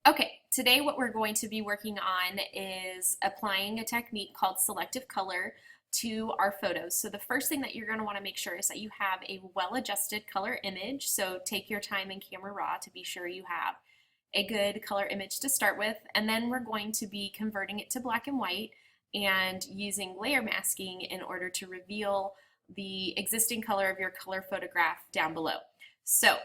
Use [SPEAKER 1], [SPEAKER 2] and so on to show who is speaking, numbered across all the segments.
[SPEAKER 1] Okay, today what we're going to be working on is applying a technique called selective color to our photos. So the first thing that you're going to want to make sure is that you have a well-adjusted color image. So take your time in Camera Raw to be sure you have a good color image to start with. And then we're going to be converting it to black and white and using layer masking in order to reveal the existing color of your color photograph down below. So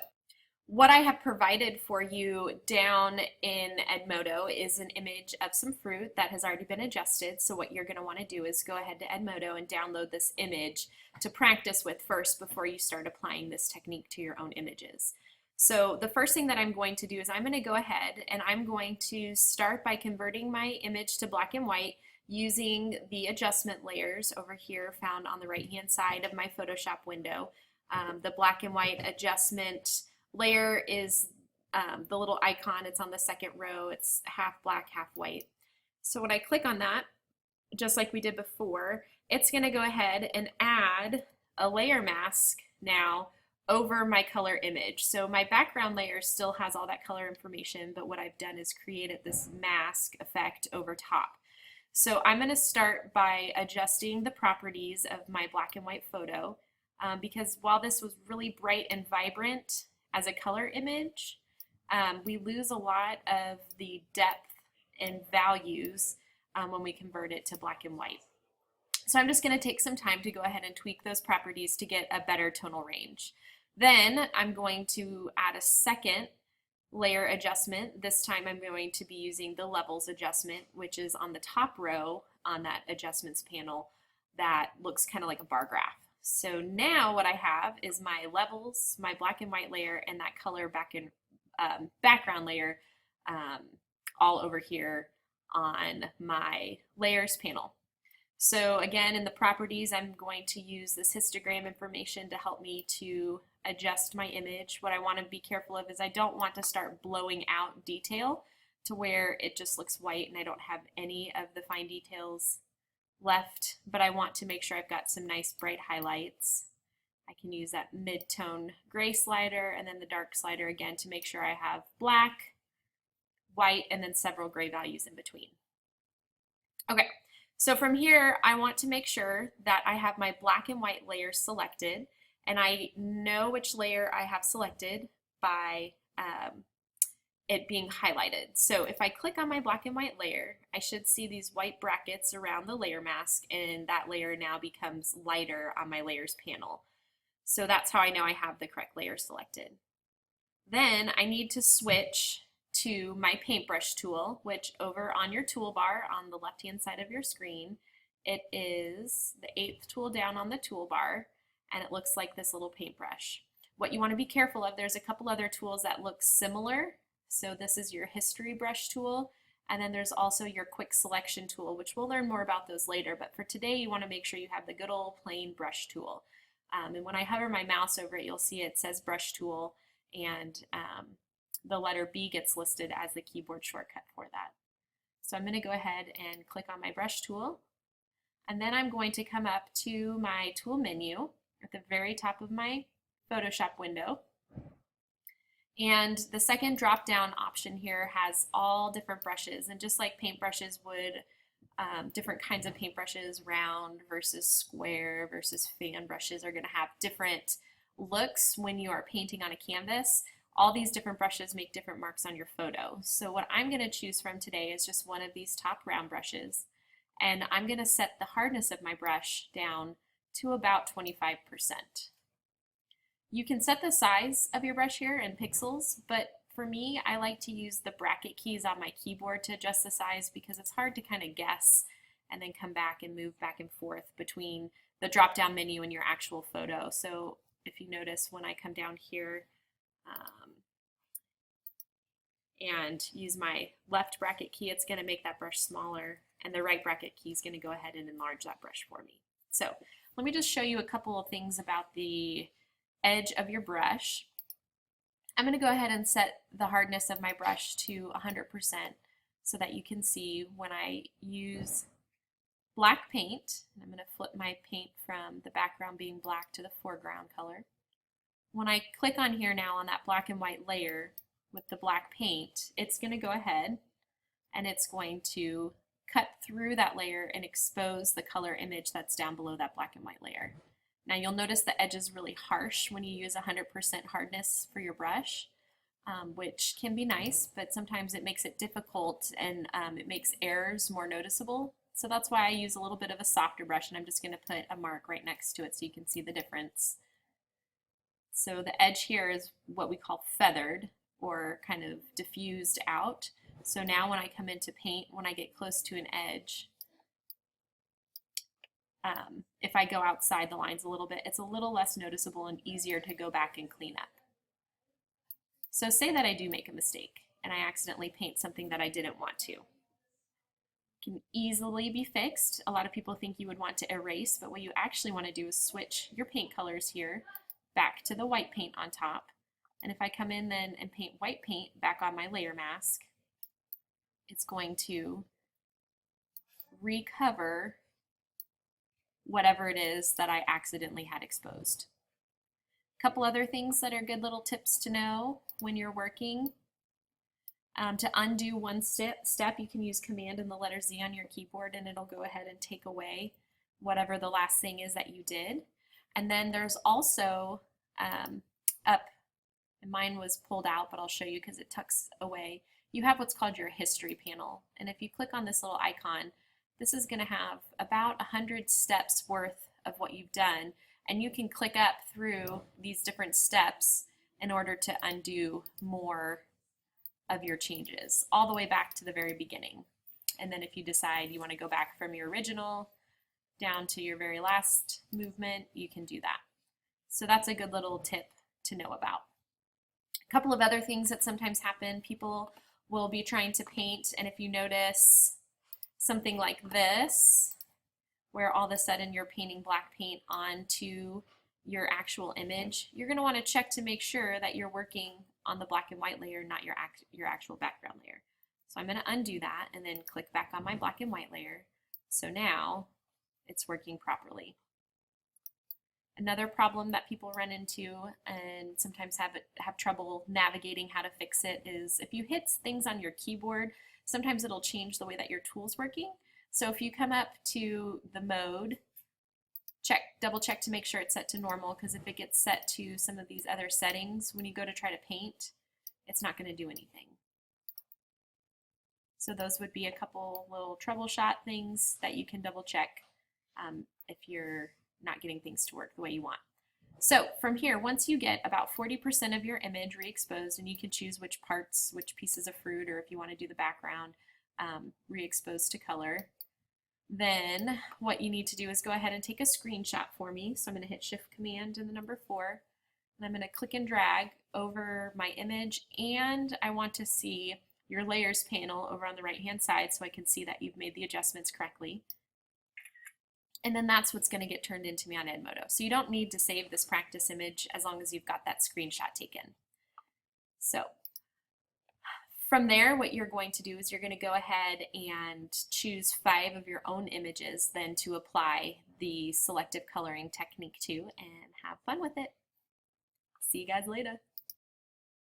[SPEAKER 1] what I have provided for you down in Edmodo is an image of some fruit that has already been adjusted. So what you're going to want to do is go ahead to Edmodo and download this image to practice with first before you start applying this technique to your own images. So the first thing that I'm going to do is I'm going to go ahead and I'm going to start by converting my image to black and white using the adjustment layers over here found on the right hand side of my Photoshop window. The black and white adjustment layer is the little icon. It's on the second row. It's half black, half white. So when I click on that, just like we did before, it's going to go ahead and add a layer mask now over my color image. So my background layer still has all that color information, but what I've done is created this mask effect over top. So I'm going to start by adjusting the properties of my black and white photo because while this was really bright and vibrant as a color image, we lose a lot of the depth and values when we convert it to black and white. So I'm just going to take some time to go ahead and tweak those properties to get a better tonal range. Then I'm going to add a second layer adjustment. This time I'm going to be using the levels adjustment, which is on the top row on that adjustments panel that looks kind of like a bar graph. So now what I have is my levels, my black and white layer, and that color background layer all over here on my layers panel. So again, in the properties, I'm going to use this histogram information to help me to adjust my image. What I want to be careful of is I don't want to start blowing out detail to where it just looks white and I don't have any of the fine details left, but I want to make sure I've got some nice bright highlights. I can use that mid-tone gray slider and then the dark slider again to make sure I have black, white, and then several gray values in between. Okay, so from here, I want to make sure that I have my black and white layers selected, and I know which layer I have selected by it being highlighted. So if I click on my black and white layer, I should see these white brackets around the layer mask, and that layer now becomes lighter on my layers panel. So that's how I know I have the correct layer selected. Then I need to switch to my paintbrush tool, which over on your toolbar on the left-hand side of your screen, it is the 8th tool down on the toolbar, and it looks like this little paintbrush. What you want to be careful of, there's a couple other tools that look similar. So this is your history brush tool, and then there's also your quick selection tool, which we'll learn more about those later, but for today you want to make sure you have the good old plain brush tool. And when I hover my mouse over it, you'll see it says brush tool, and the letter B gets listed as the keyboard shortcut for that. So I'm going to go ahead and click on my brush tool, and then I'm going to come up to my tool menu at the very top of my Photoshop window. And the second drop down option here has all different brushes, and just like paintbrushes would, different kinds of paintbrushes, round versus square versus fan brushes, are going to have different looks when you are painting on a canvas. All these different brushes make different marks on your photo. So what I'm going to choose from today is just one of these top round brushes, and I'm going to set the hardness of my brush down to about 25%. You can set the size of your brush here in pixels, but for me, I like to use the bracket keys on my keyboard to adjust the size because it's hard to kind of guess and then come back and move back and forth between the drop-down menu and your actual photo. So if you notice, when I come down here and use my left bracket key, it's going to make that brush smaller, and the right bracket key is going to go ahead and enlarge that brush for me. So let me just show you a couple of things about the edge of your brush. I'm going to go ahead and set the hardness of my brush to 100% so that you can see when I use black paint. I'm going to flip my paint from the background being black to the foreground color. When I click on here now on that black and white layer, with the black paint, it's going to go ahead and it's going to cut through that layer and expose the color image that's down below that black and white layer. Now you'll notice the edge is really harsh when you use 100% hardness for your brush, which can be nice, but sometimes it makes it difficult and it makes errors more noticeable. So that's why I use a little bit of a softer brush, and I'm just going to put a mark right next to it so you can see the difference. So the edge here is what we call feathered, or kind of diffused out. So now when I come into paint, when I get close to an edge, if I go outside the lines a little bit, it's a little less noticeable and easier to go back and clean up. So say that I do make a mistake and I accidentally paint something that I didn't want to. It can easily be fixed. A lot of people think you would want to erase, but what you actually want to do is switch your paint colors here back to the white paint on top. And if I come in then and paint white paint back on my layer mask, it's going to recover whatever it is that I accidentally had exposed. A couple other things that are good little tips to know when you're working. To undo one step, you can use Command and the letter Z on your keyboard, and it'll go ahead and take away whatever the last thing is that you did. And then there's also up, and mine was pulled out, but I'll show you because it tucks away. You have what's called your history panel, and if you click on this little icon, this is going to have about 100 steps worth of what you've done, and you can click up through these different steps in order to undo more of your changes, all the way back to the very beginning. And then if you decide you want to go back from your original down to your very last movement, you can do that. So that's a good little tip to know about. A couple of other things that sometimes happen, people will be trying to paint, and if you notice something like this, where all of a sudden you're painting black paint onto your actual image, you're going to want to check to make sure that you're working on the black and white layer, not your actual background layer. So I'm going to undo that and then click back on my black and white layer. So now it's working properly. Another problem that people run into and sometimes have trouble navigating how to fix it is if you hit things on your keyboard, sometimes it'll change the way that your tool's working. So if you come up to the mode, double check to make sure it's set to normal, because if it gets set to some of these other settings, when you go to try to paint, it's not going to do anything. So those would be a couple little troubleshot things that you can double check if you're not getting things to work the way you want. So from here, once you get about 40% of your image re-exposed, and you can choose which parts, which pieces of fruit, or if you want to do the background re-exposed to color, then what you need to do is go ahead and take a screenshot for me. So I'm going to hit Shift Command and the number 4, and I'm going to click and drag over my image, and I want to see your layers panel over on the right hand side so I can see that you've made the adjustments correctly. And then that's what's going to get turned into me on Edmodo. So you don't need to save this practice image as long as you've got that screenshot taken. So from there, what you're going to do is you're going to go ahead and choose 5 of your own images then to apply the selective coloring technique to, and have fun with it. See you guys later.